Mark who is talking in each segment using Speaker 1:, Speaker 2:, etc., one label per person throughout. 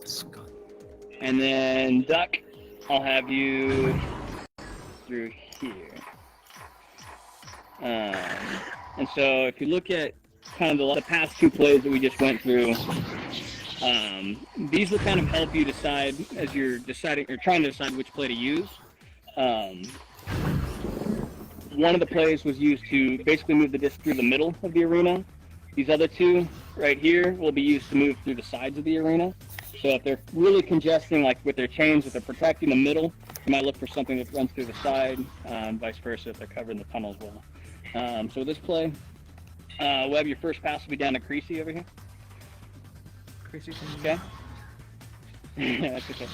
Speaker 1: Scott.
Speaker 2: And then Duck, I'll have you through here. And so if you look at kind of the past two plays that we just went through, these will kind of help you decide as you're deciding or trying to decide which play to use. One of the plays was used to basically move the disc through the middle of the arena. These other two right here will be used to move through the sides of the arena. So if they're really congesting, like with their chains, if they're protecting the middle, you might look for something that runs through the side, vice versa if they're covering the tunnel as well. So with this play, Webb, your first pass will be down to Creasy over here.
Speaker 1: Creasy,
Speaker 2: okay? That's okay.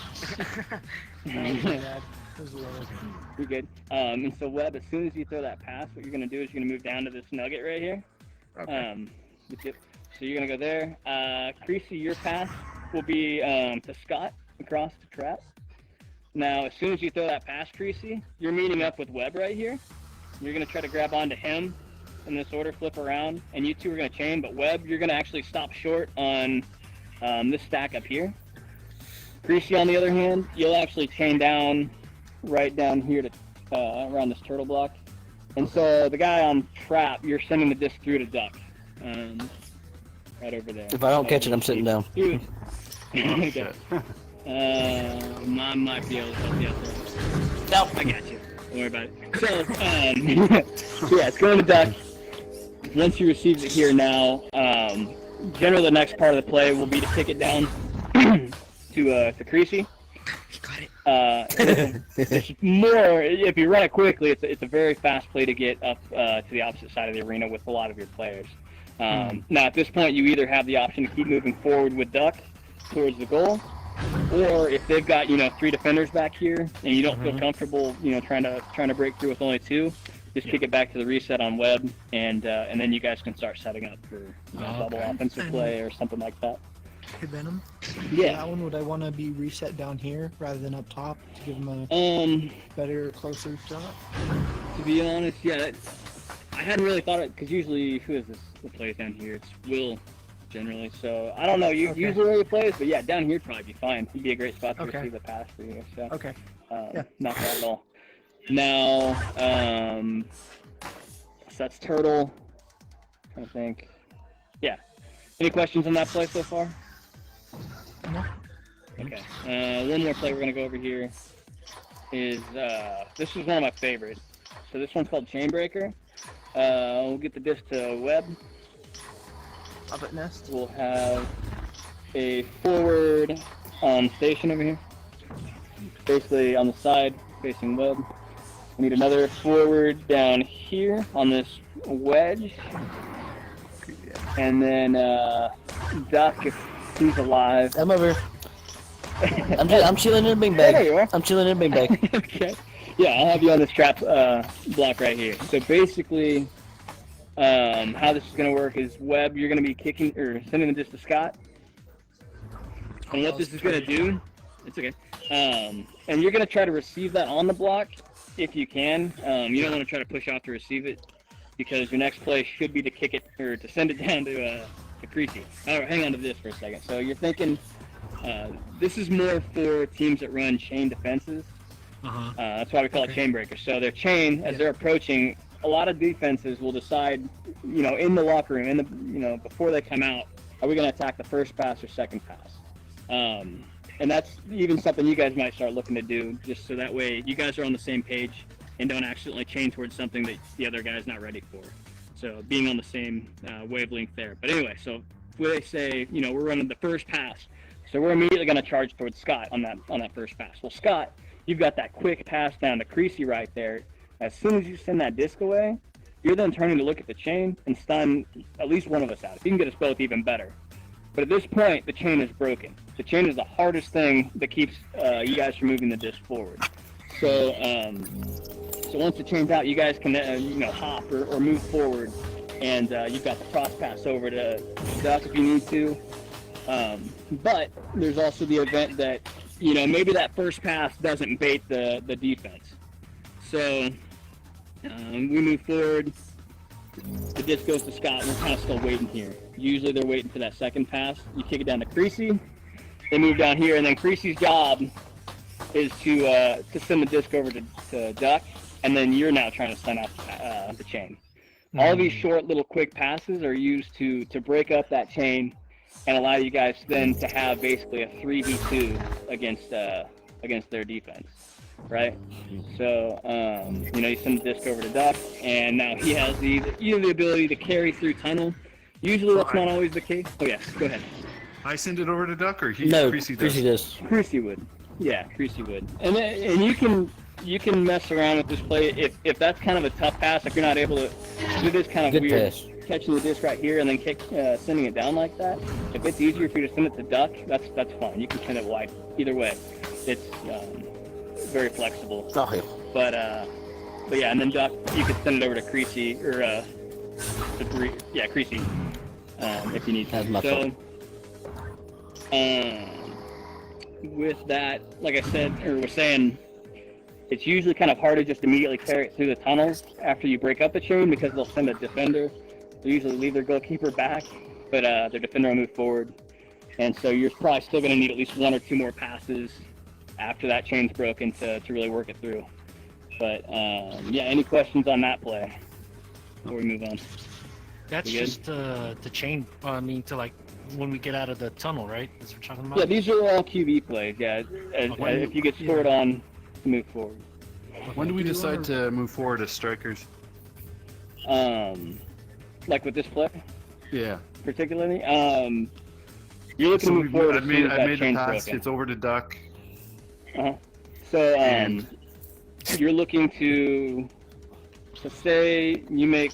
Speaker 2: You're good. And so Webb, as soon as you throw that pass, what you're going to do is you're going to move down to this nugget right here.
Speaker 1: Okay.
Speaker 2: So you're going to go there. Creasy, your pass will be to Scott across to Trap. Now, as soon as you throw that pass, Creasy, you're meeting up with Webb right here. You're going to try to grab onto him in this order, flip around, and you two are going to chain. But Webb, you're going to actually stop short on this stack up here. Creasy, on the other hand, you'll actually chain down right down here to around this turtle block. And so the guy on Trap, you're sending the disc through to Duck. Right over there.
Speaker 3: If I don't catch it, I'm sitting down.
Speaker 2: Okay. Mom might be able to help you out there. Nope, I got you. Don't worry about it. So yeah, it's going to Duck. Once he receives it here now, generally the next part of the play will be to kick it down to Creasy.
Speaker 1: Got
Speaker 2: it. It's more, if you run it quickly, it's a very fast play to get up to the opposite side of the arena with a lot of your players. Now at this point, you either have the option to keep moving forward with Duck towards the goal, or if they've got 3 defenders back here and you don't feel comfortable trying to break through with only 2, just kick it back to the reset on Webb, and then you guys can start setting up for double offensive play or something like that.
Speaker 1: Hey, Venom?
Speaker 2: Yeah.
Speaker 1: That one, would I want to be reset down here rather than up top to give him a better, closer shot?
Speaker 2: To be honest, yeah, I hadn't really thought it, because usually, who is this that plays down here? It's Will, generally. So, I don't know, usually where he plays, but yeah, down here would probably be fine. He'd be a great spot to receive the pass for you. So, not bad at all. Now, so that's Turtle. I'm trying to think. Yeah. Any questions on that play so far?
Speaker 1: No.
Speaker 2: Okay. One more play we're going to go over here is, this is one of my favorites. So this one's called Chainbreaker. We'll get the disc to Webb.
Speaker 1: Puppet Nest.
Speaker 2: We'll have a forward station over here. Basically on the side facing Webb. We need another forward down here on this wedge. And then Duck, if he's alive.
Speaker 3: I'm over. I'm chilling in a bing bag.
Speaker 2: There you are.
Speaker 3: I'm chilling in a bing bag.
Speaker 2: Okay. Yeah, I'll have you on this trap block right here. So basically, how this is going to work is Webb, you're going to be kicking or sending the disc to Scott. And what this is going to do, it's okay. And you're going to try to receive that on the block if you can. You don't want to try to push off to receive it, because your next play should be to kick it or to send it down to Creasy. All right, hang on to this for a second. So you're thinking this is more for teams that run chain defenses. That's why we call it chain breaker. So their chain, as they're approaching, a lot of defenses will decide, in the locker room, before they come out, are we going to attack the first pass or second pass? And that's even something you guys might start looking to do, just so that way you guys are on the same page and don't accidentally chain towards something that the other guy's not ready for. So being on the same wavelength there. But anyway, so where they say, we're running the first pass, so we're immediately going to charge towards Scott on that first pass. Well, Scott, you've got that quick pass down to Creasy right there. As soon as you send that disc away, you're then turning to look at the chain and stun at least one of us out. If you can get us both, even better. But at this point, the chain is broken. The chain is the hardest thing that keeps you guys from moving the disc forward. So, so once the chain's out, you guys can hop or move forward, and you've got the cross pass over to Duck if you need to. But there's also the event that maybe that first pass doesn't bait the defense. So we move forward. The disc goes to Scott. We're kind of still waiting here. Usually they're waiting for that second pass. You kick it down to Creasy. they move down here, and then Creasy's job is to send the disc over to Duck, and then you're now trying to send out the chain. All of these short little quick passes are used to break up that chain and allow you guys then to have basically a 3v2 against their defense, right? So you send the disc over to Duck, and now he has the ability to carry through tunnel. Usually that's not always the case. Oh yes, go ahead.
Speaker 4: I send it over to Duck, or
Speaker 3: Creasy does.
Speaker 2: Creasy would. Yeah, Creasy would. And you can mess around with this play if that's kind of a tough pass. If you're not able to do this kind of
Speaker 3: Good
Speaker 2: weird
Speaker 3: pass.
Speaker 2: catching the disc right here and then sending it down like that. If it's easier for you to send it to Duck, that's fine. You can send it wide. Either way, it's very flexible.
Speaker 3: Okay.
Speaker 2: But yeah, and then Duck, you could send it over to Creasy or Creasy if you need to.
Speaker 3: That's my fault.
Speaker 2: With that, like I said, or was saying, it's usually kind of hard to just immediately carry it through the tunnels after you break up the chain because they'll send a defender. They usually leave their goalkeeper back, but their defender will move forward. And so you're probably still going to need at least 1 or 2 more passes after that chain's broken to really work it through. But yeah, any questions on that play before we move on?
Speaker 5: That's just the chain. To like when we get out of the tunnel, right? That's what we're talking about.
Speaker 2: Yeah, these are all QB plays. Yeah, if you get scored on, move forward.
Speaker 4: When do we decide to move forward as strikers?
Speaker 2: Like with this play,
Speaker 4: Yeah.
Speaker 2: particularly, you're looking to move forward.
Speaker 4: I
Speaker 2: as soon as that
Speaker 4: made the
Speaker 2: chain's
Speaker 4: pass.
Speaker 2: broken.
Speaker 4: It's over to Duck.
Speaker 2: So
Speaker 4: And-
Speaker 2: you're looking to say you make.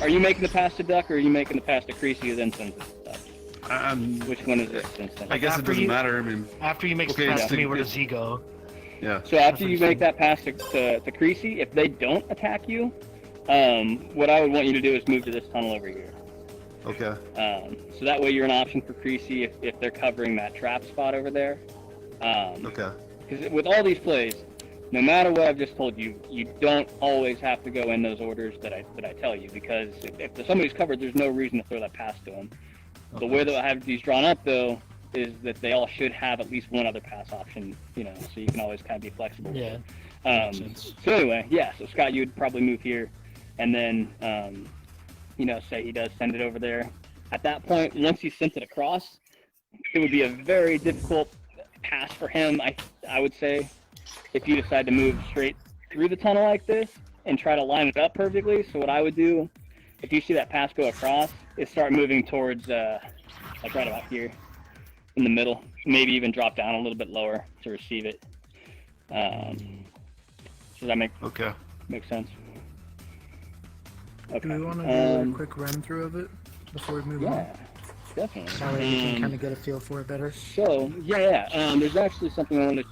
Speaker 2: Are you making the pass to Duck, or are you making the pass to Creasy, who then sends it to Duck? Which one is it?
Speaker 4: I guess it
Speaker 5: After
Speaker 4: doesn't
Speaker 5: you-
Speaker 4: matter. I mean,
Speaker 5: After you make
Speaker 4: Okay,
Speaker 5: the pass
Speaker 4: yeah.
Speaker 5: to me, where does he go?
Speaker 4: yeah.
Speaker 2: So after you make that pass to Creasy, if they don't attack you, what I would want you to do is move to this tunnel over here.
Speaker 4: Okay.
Speaker 2: So that way you're an option for Creasy if they're covering that trap spot over there.
Speaker 4: Okay.
Speaker 2: Because with all these plays, no matter what I've just told you, you don't always have to go in those orders that I tell you. Because if somebody's covered, there's no reason to throw that pass to them. The way that I have these drawn up, though, is that they all should have at least one other pass option. So you can always kind of be flexible.
Speaker 5: Yeah.
Speaker 2: So anyway, yeah. So Scott, you would probably move here, and then say he does send it over there. At that point, once he sent it across, it would be a very difficult pass for him. I would say, if you decide to move straight through the tunnel like this and try to line it up perfectly. So what I would do, if you see that pass go across, is start moving towards like right about here in the middle. Maybe even drop down a little bit lower to receive it. Does that make sense? Okay.
Speaker 1: Do we want to do a quick run through of it before we move on?
Speaker 2: Yeah, definitely.
Speaker 1: That way we can kind of get a feel for it better.
Speaker 2: So, there's actually something I wanted to...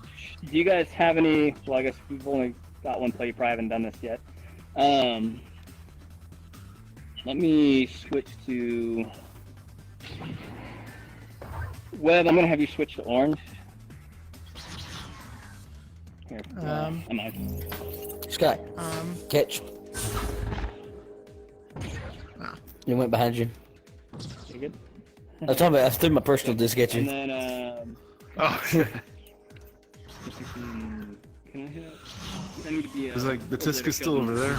Speaker 2: Do you guys have any... Well, I guess we've only got one play. You probably haven't done this yet. Let me switch to... Webb, I'm going to have you switch to orange. Here, I'm out.
Speaker 3: Scott, catch. He went behind you.
Speaker 2: You good?
Speaker 3: I threw my personal disc at
Speaker 2: And
Speaker 3: you.
Speaker 2: then,
Speaker 4: Oh.
Speaker 2: can I hit? I need to be,
Speaker 4: It's like the disc is still over there.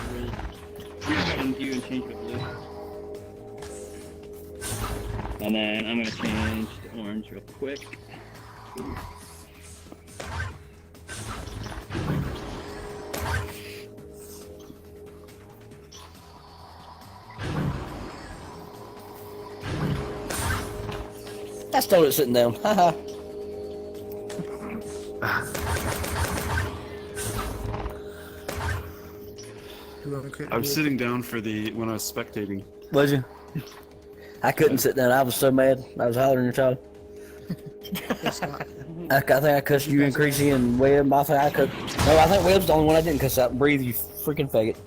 Speaker 2: And you and change to blue. And then I'm gonna change to orange real quick.
Speaker 3: I stole it sitting down. Haha.
Speaker 4: I was sitting down when I was spectating.
Speaker 3: Was you? I couldn't sit down. I was so mad. I was hollering your child. I think I cussed you and Creasy and Webb. I think Webb's the only one I didn't cuss out. Breathe, you freaking faggot.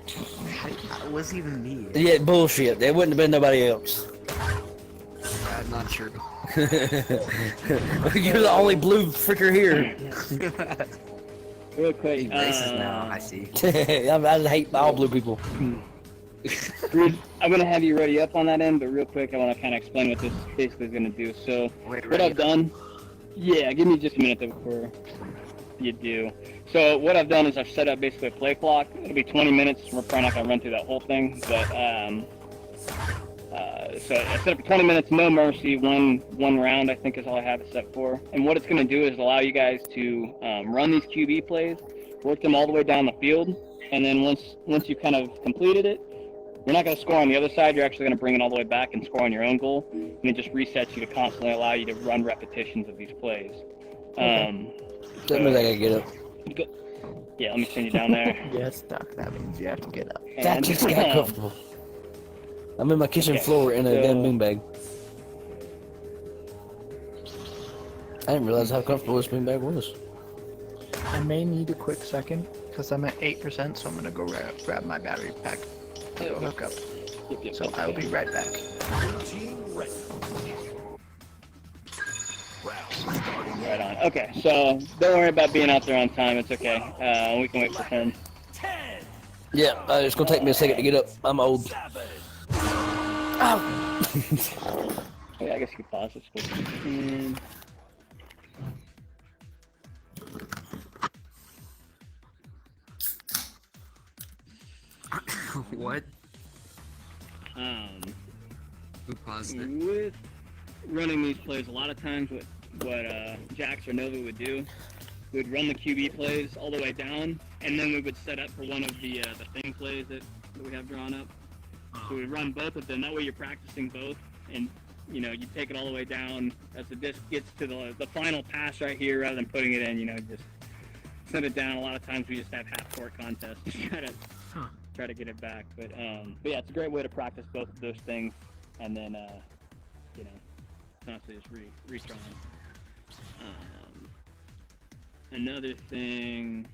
Speaker 1: It wasn't even me.
Speaker 3: Yeah, bullshit. It wouldn't have been nobody else.
Speaker 1: I'm not sure.
Speaker 3: You're the only blue fricker here.
Speaker 2: Real quick.
Speaker 1: Racist now, I see.
Speaker 3: I hate all blue people.
Speaker 2: I'm gonna have you ready up on that end, but real quick, I want to kind of explain what this basically is gonna do. So, what I've done, yeah, give me just a minute before you do. So, what I've done is I've set up basically a play clock. It'll be 20 minutes. We're probably not gonna run through that whole thing, but so I set up 20 minutes, no mercy, one round. I think is all I have it set for. And what it's gonna do is allow you guys to run these QB plays, work them all the way down the field, and then once you kind of completed it, you're not going to score on the other side. You're actually going to bring it all the way back and score on your own goal, and it just resets you to constantly allow you to run repetitions of these plays.
Speaker 3: That means I gotta get up.
Speaker 2: Yeah, let me send you down there.
Speaker 1: Yeah, stuck. That means you have to get up.
Speaker 3: That
Speaker 2: And,
Speaker 3: just got comfortable. I'm in my kitchen floor in a damn beanbag. I didn't realize how comfortable this beanbag was.
Speaker 1: I may need a quick second because I'm at 8%, so I'm gonna go grab my battery pack. Go hook up.
Speaker 2: Yep,
Speaker 1: So I'll be right back.
Speaker 2: Right on. Okay, so don't worry about being out there on time. It's okay. We can wait for him.
Speaker 3: Yeah, it's gonna take me a second to get up. I'm old. Ow!
Speaker 2: Yeah, I guess you could pause this. And
Speaker 4: What? Who paused it?
Speaker 2: with running these plays, a lot of times what Jax or Nova would do, we'd run the QB plays all the way down, and then we would set up for one of the thing plays that we have drawn up. So we'd run both of them. That way you're practicing both, and you take it all the way down as the disc gets to the final pass right here, rather than putting it in. Just send it down. A lot of times we just have half-court contests to try to get it back. But yeah, it's a great way to practice both of those things, and then constantly just retrying. Another thing